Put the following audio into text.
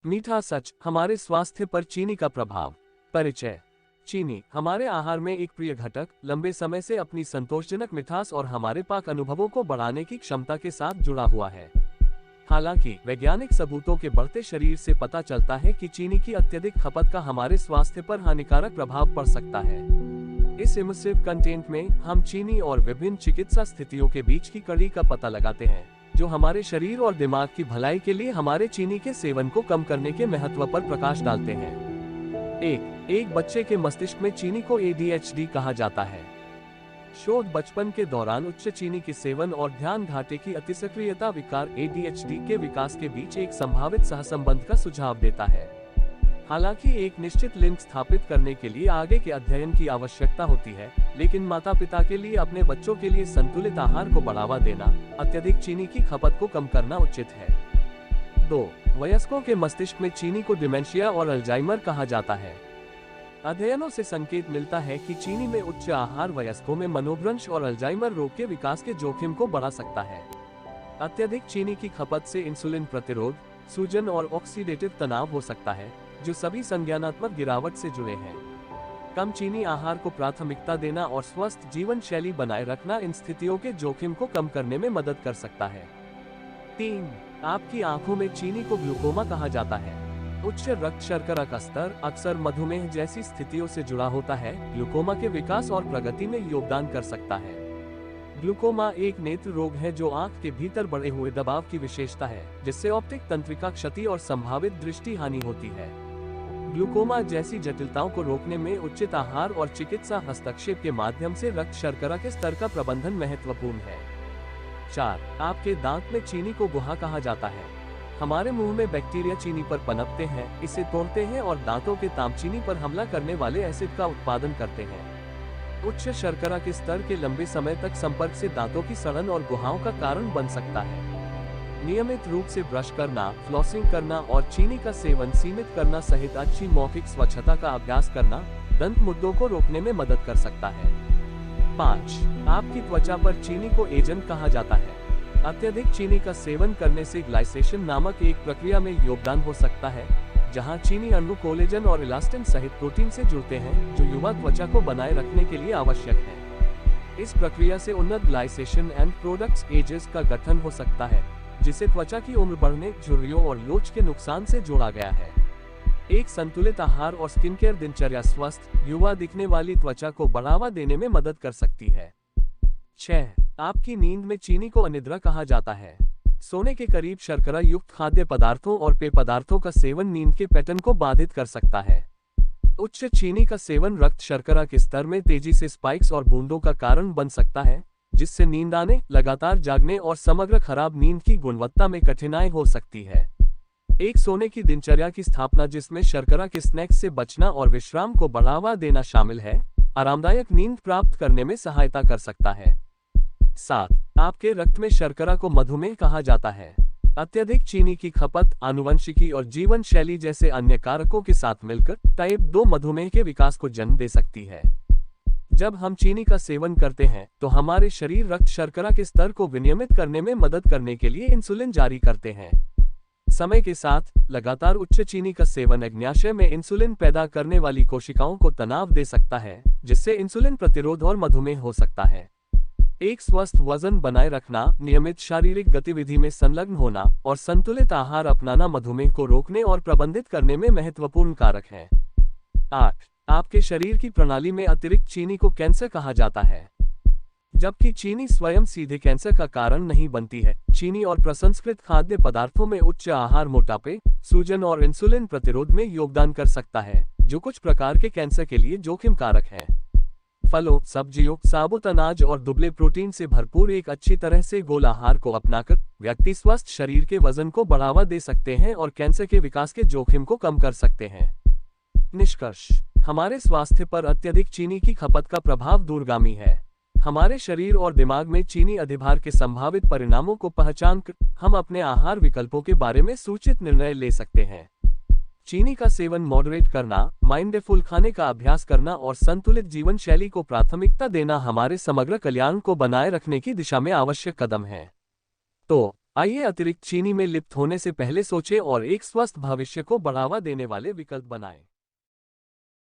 मीठा सच, हमारे स्वास्थ्य पर चीनी का प्रभाव। परिचय। चीनी हमारे आहार में एक प्रिय घटक, लंबे समय से अपनी संतोषजनक मिठास और हमारे पाक अनुभवों को बढ़ाने की क्षमता के साथ जुड़ा हुआ है। हालांकि वैज्ञानिक सबूतों के बढ़ते शरीर से पता चलता है कि चीनी की अत्यधिक खपत का हमारे स्वास्थ्य पर हानिकारक प्रभाव पड़ सकता है। इस इमर्सिव कंटेंट में हम चीनी और विभिन्न चिकित्सा स्थितियों के बीच की कड़ी का पता लगाते हैं, जो हमारे शरीर और दिमाग की भलाई के लिए हमारे चीनी के सेवन को कम करने के महत्व पर प्रकाश डालते हैं। एक बच्चे के मस्तिष्क में चीनी को ADHD कहा जाता है। शोध बचपन के दौरान उच्च चीनी के सेवन और ध्यान घाटे की अतिसक्रियता विकार ADHD के विकास के बीच एक संभावित सहसंबंध का सुझाव देता है। हालांकि एक निश्चित लिंक स्थापित करने के लिए आगे के अध्ययन की आवश्यकता होती है, लेकिन माता-पिता के लिए अपने बच्चों के लिए संतुलित आहार को बढ़ावा देना, अत्यधिक चीनी की खपत को कम करना उचित है। 2. वयस्कों के मस्तिष्क में चीनी को डिमेंशिया और अल्जाइमर कहा जाता है। अध्ययनों से संकेत मिलता है कि चीनी में उच्च आहार वयस्कों में मनोभ्रंश और अल्जाइमर रोग के विकास के जोखिम को बढ़ा सकता है। अत्यधिक चीनी की खपत से इंसुलिन प्रतिरोध, सूजन और ऑक्सीडेटिव तनाव हो सकता है, जो सभी संज्ञानात्मक गिरावट से जुड़े हैं। कम चीनी आहार को प्राथमिकता देना और स्वस्थ जीवन शैली बनाए रखना इन स्थितियों के जोखिम को कम करने में मदद कर सकता है। 3. आपकी आंखों में चीनी को ग्लूकोमा कहा जाता है। उच्च रक्त शर्करा का स्तर अक्सर मधुमेह जैसी स्थितियों से जुड़ा होता है, ग्लूकोमा के विकास और प्रगति में योगदान कर सकता है। ग्लूकोमा एक नेत्र रोग है जो आंख के भीतर बढ़े हुए दबाव की विशेषता है, जिससे ऑप्टिक तंत्रिका क्षति और संभावित दृष्टि हानि होती है। ग्लूकोमा जैसी जटिलताओं को रोकने में उचित आहार और चिकित्सा हस्तक्षेप के माध्यम से रक्त शर्करा के स्तर का प्रबंधन महत्वपूर्ण है। 4. आपके दांत में चीनी को गुहा कहा जाता है। हमारे मुंह में बैक्टीरिया चीनी पर पनपते हैं, इसे तोड़ते हैं और दांतों के तामचीनी पर हमला करने वाले एसिड का उत्पादन करते हैं। उच्च शर्करा के स्तर के लंबे समय तक संपर्क से दांतों की सड़न और गुहाओं का कारण बन सकता है। नियमित रूप से ब्रश करना, फ्लॉसिंग करना और चीनी का सेवन सीमित करना सहित अच्छी मौखिक स्वच्छता का अभ्यास करना दंत मुद्दों को रोकने में मदद कर सकता है। 5. आपकी त्वचा पर चीनी को एजेंट कहा जाता है। अत्यधिक चीनी का सेवन करने से ग्लाइसेशन नामक एक प्रक्रिया में योगदान हो सकता है, जहां चीनी अणु कोलेजन और इलास्टिन सहित प्रोटीन से जुड़ते हैं, जो युवा त्वचा को बनाए रखने के लिए आवश्यक है। इस प्रक्रिया से उन्नत ग्लाइसेशन एंड प्रोडक्ट्स एजेस का गठन हो सकता है, जिसे त्वचा की उम्र बढ़ने, झुर्रियों और लोच के नुकसान से जोड़ा गया है। एक संतुलित आहार और स्किन केयर दिनचर्या स्वस्थ, युवा दिखने वाली त्वचा को बढ़ावा देने में मदद कर सकती है। 6. आपकी नींद में चीनी को अनिद्रा कहा जाता है। सोने के करीब शर्करा युक्त खाद्य पदार्थों और पेय पदार्थों का सेवन नींद के पैटर्न को बाधित कर सकता है। उच्च चीनी का सेवन रक्त शर्करा के स्तर में तेजी से स्पाइक्स और बूंदों का कारण बन सकता है, जिससे नींद आने, लगातार जागने और समग्र खराब नींद की गुणवत्ता में कठिनाई हो सकती है। एक सोने की दिनचर्या की स्थापना जिसमें शर्करा के स्नैक्स से बचना और विश्राम को बढ़ावा देना शामिल है, आरामदायक नींद प्राप्त करने में सहायता कर सकता है। 7. आपके रक्त में शर्करा को मधुमेह कहा जाता है। अत्यधिक चीनी की खपत आनुवंशिकी और जीवन शैली जैसे अन्य कारकों के साथ मिलकर टाइप 2 मधुमेह के विकास को जन्म दे सकती है। जब हम चीनी का सेवन करते हैं तो हमारे शरीर रक्त शर्करा के स्तर को विनियमित करने में मदद करने के लिए इंसुलिन जारी करते हैं। समय के साथ लगातार उच्च चीनी का सेवन अग्न्याशय में इंसुलिन पैदा करने वाली कोशिकाओं को तनाव दे सकता है, जिससे इंसुलिन प्रतिरोध और मधुमेह हो सकता है। एक स्वस्थ वजन बनाए रखना, नियमित शारीरिक गतिविधि में संलग्न होना और संतुलित आहार अपनाना मधुमेह को रोकने और प्रबंधित करने में महत्वपूर्ण कारक हैं। 8. आपके शरीर की प्रणाली में अतिरिक्त चीनी को कैंसर कहा जाता है। जबकि चीनी स्वयं सीधे कैंसर का कारण नहीं बनती है, चीनी और प्रसंस्कृत खाद्य पदार्थों में उच्च आहार मोटापे, सूजन और इंसुलिन प्रतिरोध में योगदान कर सकता है, जो कुछ प्रकार के कैंसर के लिए जोखिम कारक है। फलों, सब्जियों, साबुत अनाज और दुबले प्रोटीन से भरपूर एक अच्छी तरह से गोल आहार को अपनाकर व्यक्ति स्वस्थ शरीर के वजन को बढ़ावा दे सकते हैं और कैंसर के विकास के जोखिम को कम कर सकते हैं। निष्कर्ष: हमारे स्वास्थ्य पर अत्यधिक चीनी की खपत का प्रभाव दूरगामी है। हमारे शरीर और दिमाग में चीनी अधिभार के संभावित परिणामों को पहचानकर हम अपने आहार विकल्पों के बारे में सूचित निर्णय ले सकते हैं। चीनी का सेवन मॉडरेट करना, माइंडफुल खाने का अभ्यास करना और संतुलित जीवन शैली को प्राथमिकता देना हमारे समग्र कल्याण को बनाए रखने की दिशा में आवश्यक कदम है। तो आइए अतिरिक्त चीनी में लिप्त होने से पहले सोचें और एक स्वस्थ भविष्य को बढ़ावा देने वाले विकल्प बनाएं।